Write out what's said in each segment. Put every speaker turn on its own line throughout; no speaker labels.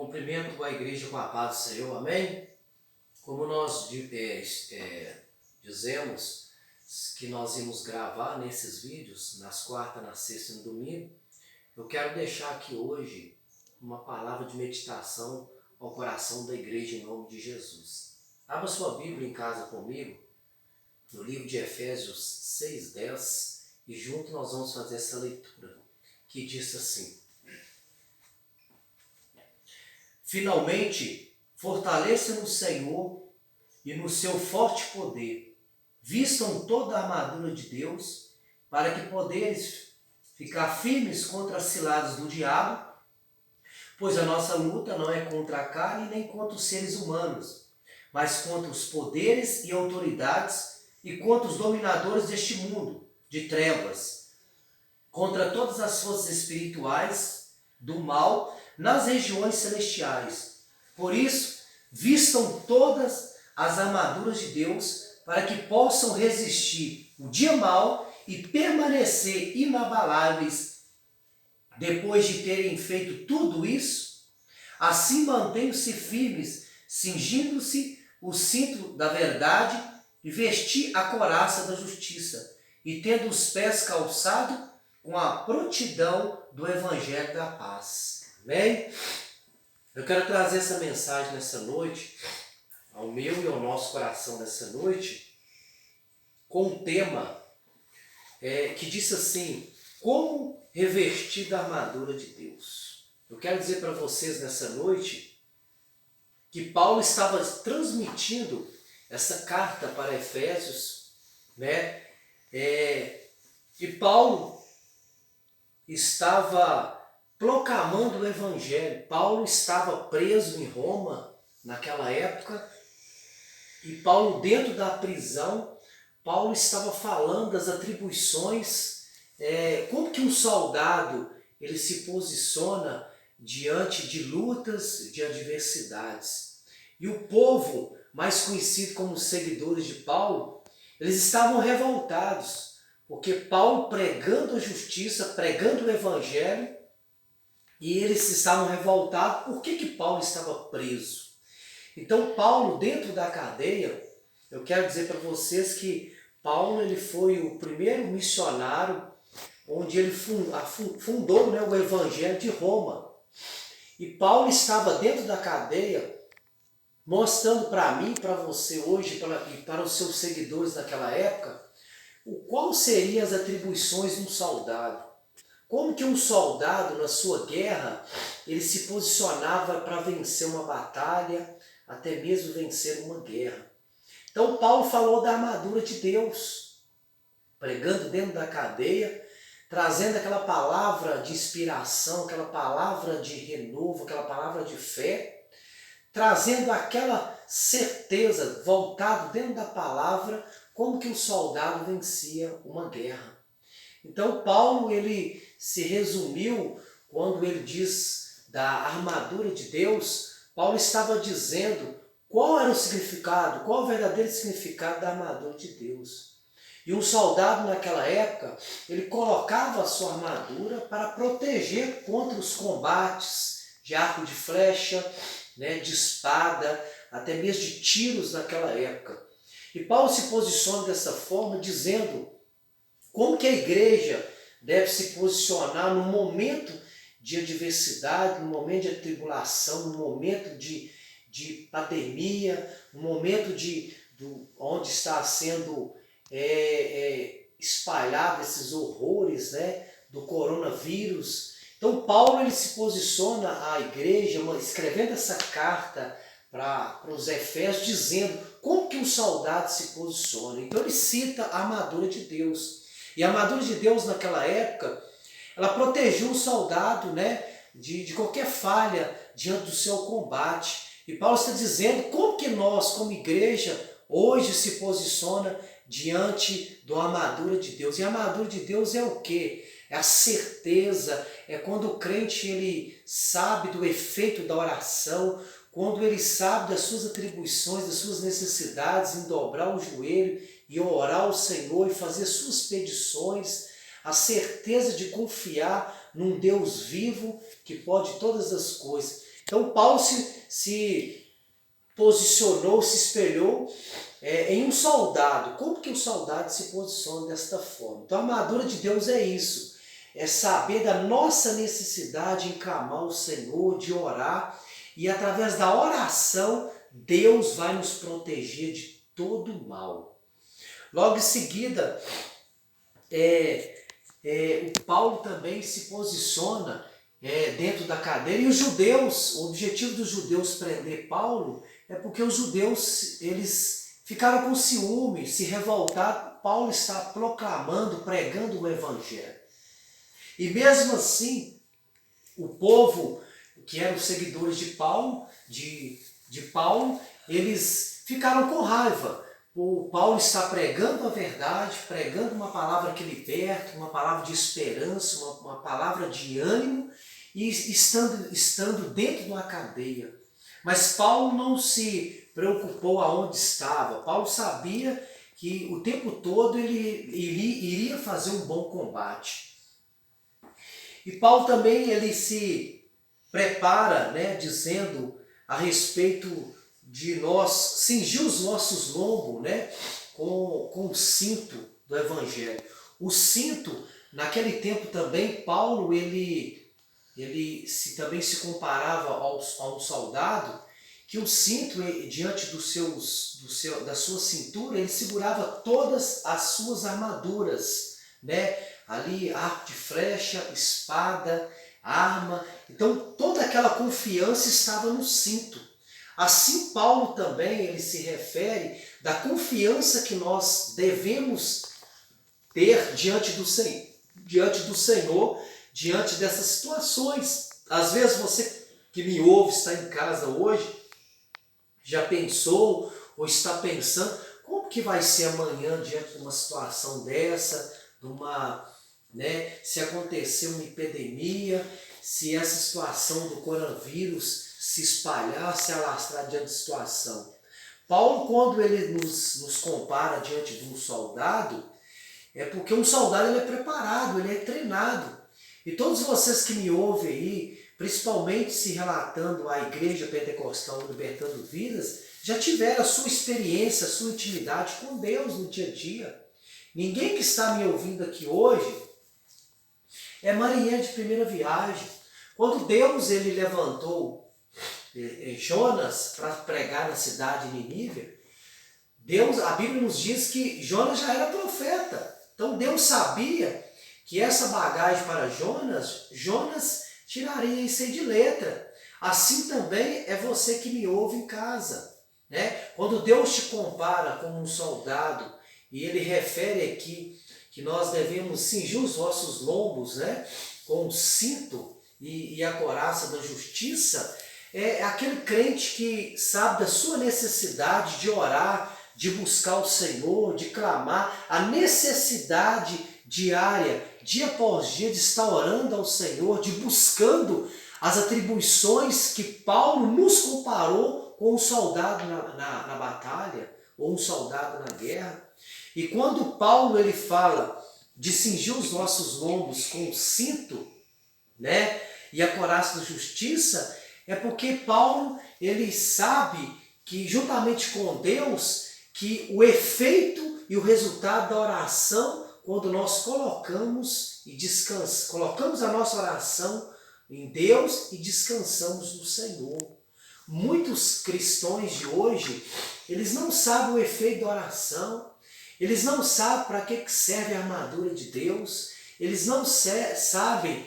Cumprimento a igreja com a paz do Senhor, amém? Como nós dizemos que nós íamos gravar nesses vídeos, nas quartas, na sexta e no domingo, eu quero deixar aqui hoje uma palavra de meditação ao coração da igreja em nome de Jesus. Abra sua Bíblia em casa comigo, no livro de Efésios 6:10, e junto nós vamos fazer essa leitura, que diz assim: Finalmente, fortaleça no Senhor e no seu forte poder. Vistam toda a armadura de Deus, para que poderes ficar firmes contra as ciladas do diabo, pois a nossa luta não é contra a carne nem contra os seres humanos, mas contra os poderes e autoridades e contra os dominadores deste mundo de trevas, contra todas as forças espirituais do mal nas regiões celestiais. Por isso, vistam todas as armaduras de Deus para que possam resistir o dia mau e permanecer inabaláveis depois de terem feito tudo isso. Assim mantenham-se firmes, cingindo-se o cinto da verdade e vestir a couraça da justiça e tendo os pés calçados com a prontidão do evangelho da paz. Amém? Eu quero trazer essa mensagem nessa noite, ao meu e ao nosso coração nessa noite, com um tema que diz assim: como revestir da armadura de Deus. Eu quero dizer para vocês nessa noite que Paulo estava transmitindo essa carta para Efésios, né? E Paulo estava proclamando o evangelho. Paulo estava preso em Roma naquela época, e Paulo, dentro da prisão, Paulo estava falando das atribuições, como que um soldado ele se posiciona diante de lutas, de adversidades. E o povo, mais conhecido como os seguidores de Paulo, eles estavam revoltados, porque Paulo pregando a justiça, pregando o evangelho, e eles estavam revoltados. Por que Paulo estava preso? Então Paulo, dentro da cadeia, eu quero dizer para vocês que Paulo ele foi o primeiro missionário onde ele fundou, o evangelho de Roma. E Paulo estava dentro da cadeia, mostrando para mim, para você hoje, e para os seus seguidores naquela época, qual seriam as atribuições de um soldado. Como que um soldado, na sua guerra, ele se posicionava para vencer uma batalha, até mesmo vencer uma guerra. Então Paulo falou da armadura de Deus, pregando dentro da cadeia, trazendo aquela palavra de inspiração, aquela palavra de renovo, aquela palavra de fé, trazendo aquela certeza, voltado dentro da palavra, como que o soldado vencia uma guerra. Então Paulo ele se resumiu quando ele diz da armadura de Deus. Paulo estava dizendo qual era o significado, qual o verdadeiro significado da armadura de Deus. E um soldado naquela época, ele colocava a sua armadura para proteger contra os combates de arco de flecha, de espada, até mesmo de tiros naquela época. E Paulo se posiciona dessa forma, dizendo como que a igreja deve se posicionar no momento de adversidade, no momento de tribulação, no momento de pandemia, no momento onde está sendo espalhado esses horrores, do coronavírus. Então Paulo ele se posiciona à igreja, escrevendo essa carta para os Efésios, dizendo como que um soldado se posiciona. Então ele cita a armadura de Deus. E a armadura de Deus naquela época, ela protegeu o soldado, de qualquer falha diante do seu combate. E Paulo está dizendo como que nós, como igreja, hoje se posiciona diante da armadura de Deus. E a armadura de Deus é o quê? É a certeza, é quando o crente ele sabe do efeito da oração, quando ele sabe das suas atribuições, das suas necessidades, em dobrar o joelho e orar ao Senhor e fazer suas petições, a certeza de confiar num Deus vivo que pode todas as coisas. Então Paulo se posicionou, se espelhou em um soldado. Como que o soldado se posiciona desta forma? Então a armadura de Deus é isso. É saber da nossa necessidade em clamar ao Senhor, de orar. E através da oração, Deus vai nos proteger de todo mal. Logo em seguida, o Paulo também se posiciona dentro da cadeira. E os judeus, o objetivo dos judeus prender Paulo é porque os judeus, eles ficaram com ciúme, se revoltaram. Paulo está proclamando, pregando o evangelho. E mesmo assim, o povo, que eram os seguidores de Paulo, Paulo, eles ficaram com raiva. O Paulo está pregando a verdade, pregando uma palavra que liberta, uma palavra de esperança, uma palavra de ânimo, e estando dentro de uma cadeia. Mas Paulo não se preocupou aonde estava. Paulo sabia que o tempo todo ele iria fazer um bom combate. E Paulo também ele se prepara, dizendo a respeito de nós cingir os nossos lombos, com o cinto do evangelho. O cinto, naquele tempo também, Paulo ele também se comparava a um soldado, que o cinto, diante da sua cintura, ele segurava todas as suas armaduras, ali arco de flecha, espada, arma. Então toda aquela confiança estava no cinto. Assim Paulo também ele se refere da confiança que nós devemos ter diante do Senhor, diante dessas situações. Às vezes você que me ouve, está em casa hoje, já pensou ou está pensando como que vai ser amanhã diante de uma situação dessa, se acontecer uma epidemia, se essa situação do coronavírus se espalhar, se alastrar diante da situação. Paulo, quando ele nos compara diante de um soldado, é porque um soldado ele é preparado, ele é treinado. E todos vocês que me ouvem aí, principalmente se relatando à Igreja Pentecostal Libertando Vidas, já tiveram a sua experiência, a sua intimidade com Deus no dia a dia. Ninguém que está me ouvindo aqui hoje é marinheiro de primeira viagem. Quando Deus ele levantou Jonas para pregar na cidade de Nínive, a Bíblia nos diz que Jonas já era profeta. Então Deus sabia que essa bagagem para Jonas tiraria isso aí de letra. Assim também é você que me ouve em casa. Quando Deus te compara com um soldado, e ele refere aqui que nós devemos cingir os nossos lombos, com o cinto e a couraça da justiça, é aquele crente que sabe da sua necessidade de orar, de buscar o Senhor, de clamar, a necessidade diária, dia após dia, de estar orando ao Senhor, de buscando as atribuições que Paulo nos comparou com um soldado na batalha, ou um soldado na guerra. E quando Paulo ele fala de cingir os nossos lombos com o cinto, e a couraça da justiça, é porque Paulo ele sabe que juntamente com Deus, que o efeito e o resultado da oração, quando nós colocamos a nossa oração em Deus e descansamos no Senhor. Muitos cristãos de hoje, eles não sabem o efeito da oração, eles não sabem para que serve a armadura de Deus, eles não sabem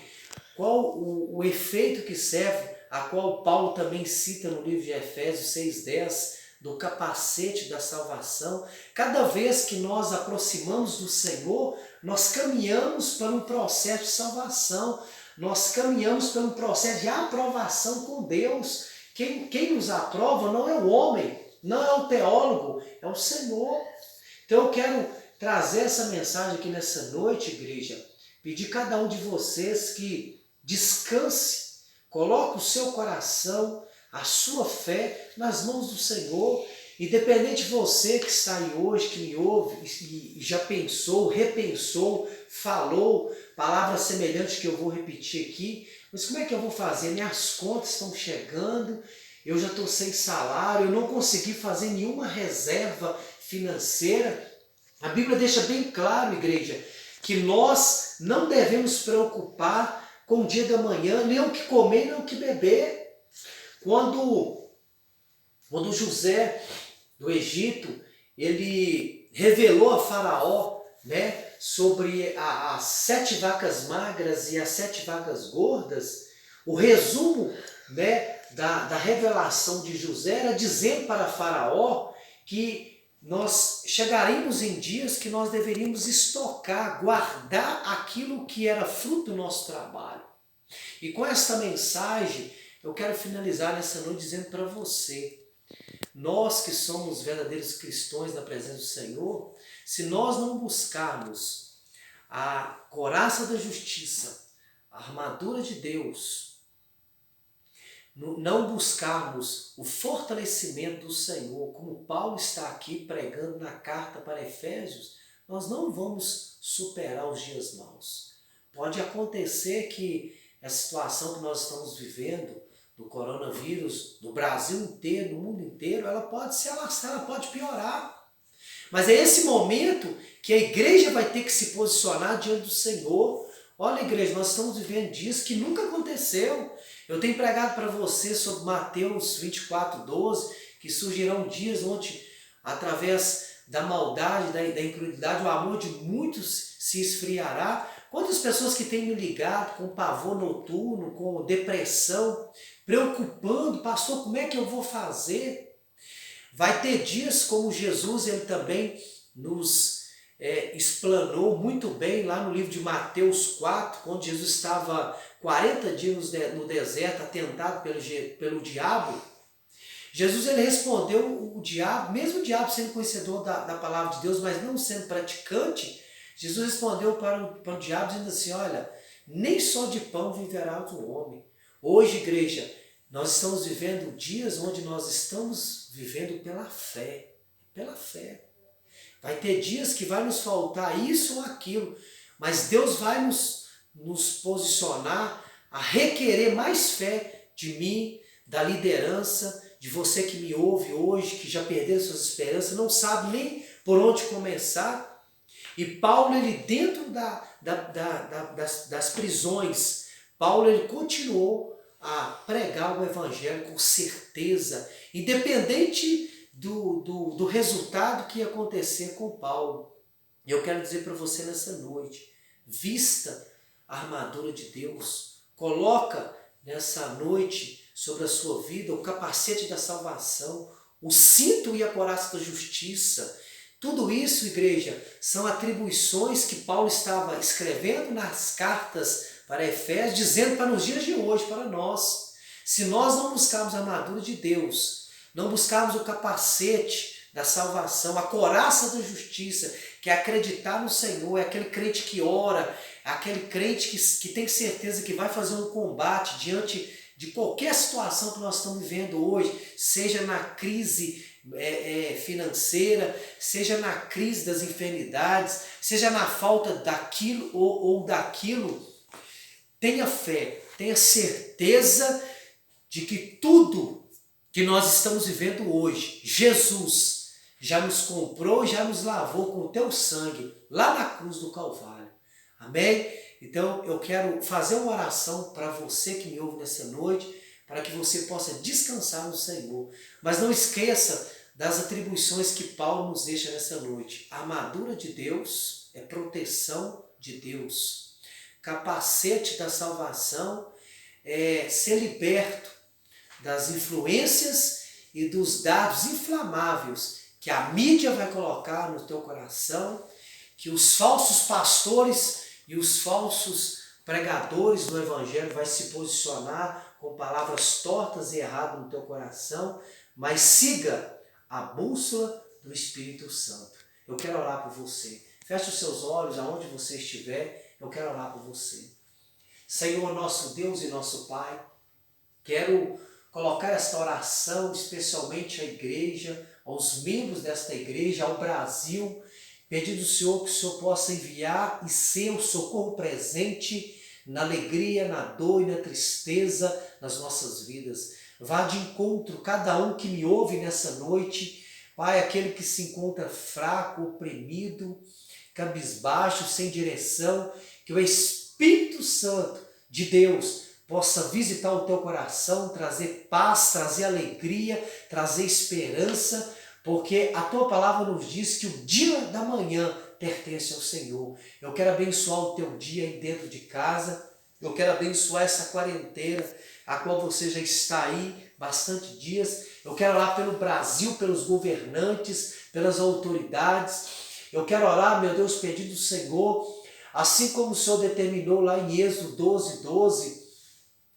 qual o efeito que serve, a qual Paulo também cita no livro de Efésios 6:10, do capacete da salvação. Cada vez que nós aproximamos do Senhor, nós caminhamos para um processo de salvação, nós caminhamos para um processo de aprovação com Deus. Quem nos aprova não é o homem, não é o teólogo, é o Senhor. Então eu quero trazer essa mensagem aqui nessa noite, igreja, pedir a cada um de vocês que descanse, coloque o seu coração, a sua fé nas mãos do Senhor. Independente de você que está aí hoje, que me ouve e já pensou, repensou, falou palavras semelhantes que eu vou repetir aqui, Mas como é que eu vou fazer? Minhas contas estão chegando, eu já estou sem salário, eu não consegui fazer nenhuma reserva financeira. A Bíblia deixa bem claro, igreja, que nós não devemos preocupar com o dia da manhã, nem o que comer, nem o que beber. Quando José do Egito, ele revelou a Faraó, né, sobre as 7 vacas magras e as 7 vacas gordas, o resumo, né, da revelação de José era dizendo para Faraó que nós chegaríamos em dias que nós deveríamos estocar, guardar aquilo que era fruto do nosso trabalho. E com esta mensagem, eu quero finalizar nessa noite dizendo para você, nós que somos verdadeiros cristãos na presença do Senhor, se nós não buscarmos a couraça da justiça, a armadura de Deus, não buscarmos o fortalecimento do Senhor, como Paulo está aqui pregando na carta para Efésios, nós não vamos superar os dias maus. Pode acontecer que a situação que nós estamos vivendo, do coronavírus, no Brasil inteiro, no mundo inteiro, ela pode se alastrar, ela pode piorar. Mas é esse momento que a igreja vai ter que se posicionar diante do Senhor. Olha, igreja, nós estamos vivendo dias que nunca aconteceu. Eu tenho pregado para você sobre Mateus 24:12, que surgirão dias onde, através da maldade, da incredulidade, o amor de muitos se esfriará. Quantas pessoas que têm me ligado com pavor noturno, com depressão, preocupando, pastor, como é que eu vou fazer? Vai ter dias como Jesus, ele também nos explanou muito bem lá no livro de Mateus 4, quando Jesus estava 40 dias no deserto, atentado pelo diabo. Jesus ele respondeu o diabo, mesmo o diabo sendo conhecedor da palavra de Deus, mas não sendo praticante, Jesus respondeu para o diabo dizendo assim, olha, nem só de pão viverá o homem. Hoje, igreja, nós estamos vivendo dias onde nós estamos vivendo pela fé. Pela fé. Vai ter dias que vai nos faltar isso ou aquilo, mas Deus vai nos posicionar a requerer mais fé de mim, da liderança, de você que me ouve hoje, que já perdeu suas esperanças, não sabe nem por onde começar. E Paulo, ele dentro das prisões, Paulo ele continuou a pregar o evangelho com certeza, independente do resultado que ia acontecer com Paulo. E eu quero dizer para você nessa noite, vista a armadura de Deus, coloca nessa noite sobre a sua vida o capacete da salvação, o cinto e a couraça da justiça. Tudo isso, igreja, são atribuições que Paulo estava escrevendo nas cartas para Efésios, dizendo para nos dias de hoje, para nós. Se nós não buscarmos a armadura de Deus, não buscarmos o capacete da salvação, a couraça da justiça, que é acreditar no Senhor, é aquele crente que ora, é aquele crente que tem certeza que vai fazer um combate diante de qualquer situação que nós estamos vivendo hoje, seja na crise financeira, seja na crise das enfermidades, seja na falta daquilo ou daquilo, tenha fé, tenha certeza de que tudo que nós estamos vivendo hoje, Jesus já nos comprou, já nos lavou com o teu sangue lá na cruz do Calvário. Amém? Então eu quero fazer uma oração para você que me ouve nessa noite, para que você possa descansar no Senhor. Mas não esqueça das atribuições que Paulo nos deixa nessa noite. A armadura de Deus é proteção de Deus. Capacete da salvação é ser liberto das influências e dos dados inflamáveis que a mídia vai colocar no teu coração, que os falsos pastores e os falsos pregadores do evangelho vai se posicionar com palavras tortas e erradas no teu coração, mas siga a bússola do Espírito Santo. Eu quero orar por você. Feche os seus olhos aonde você estiver, eu quero orar por você. Senhor, nosso Deus e nosso Pai, quero colocar esta oração especialmente à igreja, aos membros desta igreja, ao Brasil, pedindo ao Senhor que o Senhor possa enviar e ser o socorro presente na alegria, na dor e na tristeza nas nossas vidas. Vá de encontro cada um que me ouve nessa noite, Pai, aquele que se encontra fraco, oprimido, cabisbaixo, sem direção, que o Espírito Santo de Deus possa visitar o teu coração, trazer paz, trazer alegria, trazer esperança, porque a tua palavra nos diz que o dia da manhã pertence ao Senhor. Eu quero abençoar o teu dia aí dentro de casa, eu quero abençoar essa quarentena, a qual você já está aí bastante dias. Eu quero orar pelo Brasil, pelos governantes, pelas autoridades. Eu quero orar, meu Deus, pedindo ao Senhor, assim como o Senhor determinou lá em Êxodo 12:12,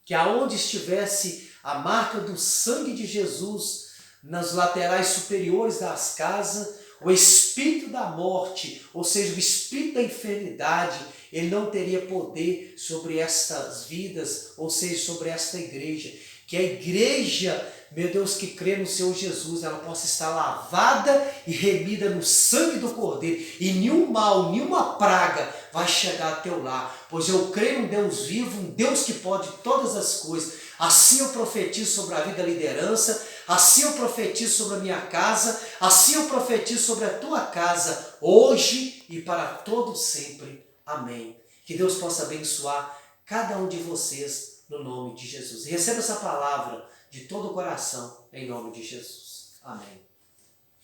que aonde estivesse a marca do sangue de Jesus nas laterais superiores das casas, o espírito da morte, ou seja, o espírito da enfermidade, ele não teria poder sobre estas vidas, ou seja, sobre esta igreja. Que a igreja, meu Deus, que crê no Senhor Jesus, ela possa estar lavada e remida no sangue do Cordeiro, e nenhum mal, nenhuma praga vai chegar até o lar, pois eu creio em um Deus vivo, um Deus que pode todas as coisas. Assim eu profetizo sobre a vida da liderança, assim eu profetizo sobre a minha casa, assim eu profetizo sobre a tua casa, hoje e para todo sempre. Amém. Que Deus possa abençoar cada um de vocês no nome de Jesus. E receba essa palavra de todo o coração em nome de Jesus. Amém.